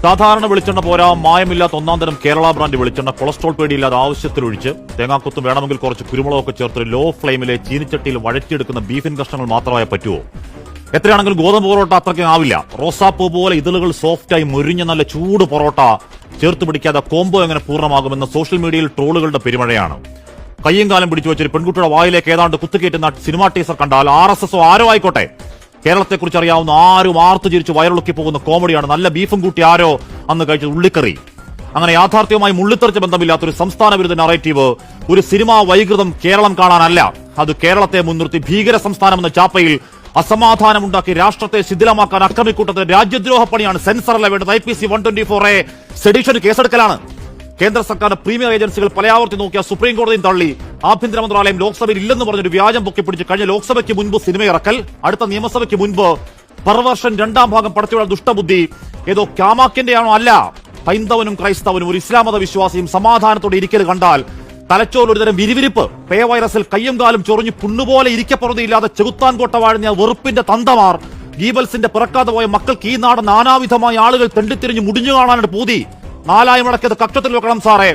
സാധാരണ വെളിച്ചെണ്ണ പോരാ, മായമില്ലാത്ത ഒന്നാം തരം കേരള ബ്രാൻഡ് വെളിച്ചെണ്ണ, കൊളസ്ട്രോൾ പേടിയില്ലാതെ ആവശ്യത്തിലൊഴിച്ച് തേങ്ങാക്കൊത്തും വേണമെങ്കിൽ കുറച്ച് കുരുമുളകൊക്കെ ചേർത്ത് ലോ ഫ്ലെയിമിലെ ചീനിച്ചട്ടിയിൽ വഴറ്റിയെടുക്കുന്ന ബീഫിൻ കഷ്ണങ്ങൾ മാത്രമായ പറ്റുമോ? എത്രയാണെങ്കിലും ഗോതമ്പ് പൊറോട്ട അത്രയ്ക്ക് ആവില്ല. റോസാപ്പൂ പോലെ ഇതളുകൾ സോഫ്റ്റായി മുരിഞ്ഞ നല്ല ചൂട് പൊറോട്ട ചേർത്ത് പിടിക്കാതെ കോംബോ എങ്ങനെ പൂർണ്ണമാകുമെന്ന സോഷ്യൽ മീഡിയയിൽ ട്രോളുകളുടെ പെരുമഴയാണ്. കയ്യും കാലം പിടിച്ചു വെച്ചൊരു പെൺകുട്ടിയുടെ വായിലേക്ക് ഏതാണ്ട് കുത്തുകയറ്റുന്ന സിനിമാ ടീസർ കണ്ടാൽ RSS ആരോ ആയിക്കോട്ടെ, കേരളത്തെക്കുറിച്ച് അറിയാവുന്ന ആരും ആർത്തു ചിരിച്ച് വയറിളക്കി പോകുന്ന കോമഡിയാണ്. നല്ല ബീഫും കൂട്ടി ആരോ അന്ന് കഴിച്ചത് ഉള്ളിക്കറി. അങ്ങനെ യാഥാർത്ഥ്യവുമായി മുള്ളിത്തെറിച്ച ബന്ധമില്ലാത്തൊരു സംസ്ഥാന വിരുദ്ധ നറേറ്റീവ്, ഒരു സിനിമാ വൈകൃതം കേരളം കാണാനല്ല, അത് കേരളത്തെ മുൻനിർത്തി ഭീകര സംസ്ഥാനമെന്ന ചാപ്പയിൽ അസമാധാനമുണ്ടാക്കി രാഷ്ട്രത്തെ ശിഥിലമാക്കാൻ അക്രമിക്കൂട്ടത്തിന് രാജ്യദ്രോഹ പണിയാണ്. സെൻസറല്ല വേണ്ടത്, IPC 124A സെഡിഷന് കേസെടുക്കലാണ്. കേന്ദ്ര സർക്കാർ പ്രീമിയർ ഏജൻസികൾ പലയാവർത്തി നോക്കിയ സുപ്രീം കോടതിയും തള്ളി. ആഭ്യന്തര മന്ത്രാലയം ലോക്സഭയിൽ ഇല്ലെന്ന് പറഞ്ഞൊരു വ്യാജം പൊക്കിപ്പിടിച്ച് കഴിഞ്ഞ ലോക്സഭയ്ക്ക് മുൻപ് സിനിമ ഇറക്കൽ, അടുത്ത നിയമസഭയ്ക്ക് മുൻപ് പെർവേർഷൻ 2ാം ഭാഗം പടച്ചുള്ള ദുഷ്ടബുദ്ധി ഏതോ ക്യാമാക്കിന്റെയാണോ? അല്ല, ഹൈന്ദവനും ക്രൈസ്തവനും ഒരു ഇസ്ലാം മത വിശ്വാസിയും സമാധാനത്തോടെ ഇരിക്കൽ കണ്ടാൽ തലച്ചോറിൽ ഒരുതരം വിരിവിരിപ്പ്, പേ വൈറസിൽ കയ്യും കാലും ചൊറിഞ്ഞ് പുണ്ണുപോലെ ഇരിക്കപ്പുറതയില്ലാതെ ചെകുത്താൻ കോട്ട വാഴുന്ന വെറുപ്പിന്റെ തന്തമാർ, ഗീബൽസിന്റെ പിറക്കാതെ പോയ മക്കൾക്ക് ഈ നാട് നാനാവിധമായ ആളുകൾ തെണ്ടിത്തിരിഞ്ഞ് മുടിഞ്ഞു കാണാനായിട്ട് പൂതി. 4,000 മുടക്കിയത് കക്ഷത്തിൽ വെക്കണം സാറേ.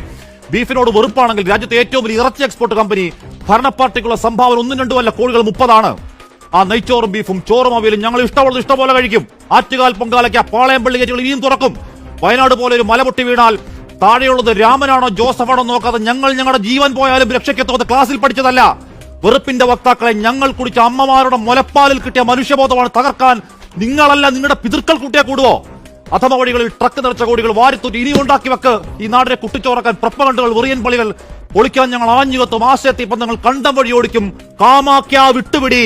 ബീഫിനോട് വെറുപ്പാണെങ്കിൽ രാജ്യത്തെ ഏറ്റവും വലിയ ഇറച്ചി എക്സ്പോർട്ട് കമ്പനി ഭരണ പാർട്ടിക്കുള്ള സംഭാവന 1-2 അല്ല, കോടികൾ 30 ആ നെയ്ച്ചോറും ബീഫും ചോറും അവയിലും ഞങ്ങൾ ഇഷ്ടമുള്ളത് ഇഷ്ടപോലെ കഴിക്കും. ആറ്റുകാൽ പൊങ്കാലയ്ക്ക് പാളയം പള്ളികേറ്റുകൾ ഇനിയും തുറക്കും. വയനാട് പോലെ ഒരു മലപൊട്ടി വീണാൽ താഴെയുള്ളത് രാമനാണോ ജോസഫാണോ നോക്കാതെ ഞങ്ങൾ ഞങ്ങളുടെ ജീവൻ പോയാലും രക്ഷയ്ക്കെത്തുന്നത് ക്ലാസ്സിൽ പഠിച്ചതല്ല. വെറുപ്പിന്റെ വക്താക്കളെ ഞങ്ങൾ കുടിച്ച അമ്മമാരുടെ മുലപ്പാലിൽ കിട്ടിയ മനുഷ്യബോധമാണ് തകർക്കാൻ നിങ്ങളല്ല നിങ്ങളുടെ പിതൃക്കൾ കൂട്ടിയാ കൂടുവോ? അഥമ വഴികളിൽ ട്രക്ക് നിറച്ച കോടികൾ വാരിത്തൂറ്റി ഇനി ഉണ്ടാക്കി വെക്ക്. ഈ നാടിനെ കുട്ടിച്ചോറക്കാൻ പ്രപ്പകണ്ടുകൾ, വെറിയൻ പള്ളികൾ ഒളിക്കാൻ ഞങ്ങൾ ആഞ്ഞുകത്തും. ആശയത്തി ബന്ധങ്ങൾ കണ്ടം വഴി ഓടിക്കും. കാമാക്യ വിട്ടുപിടി.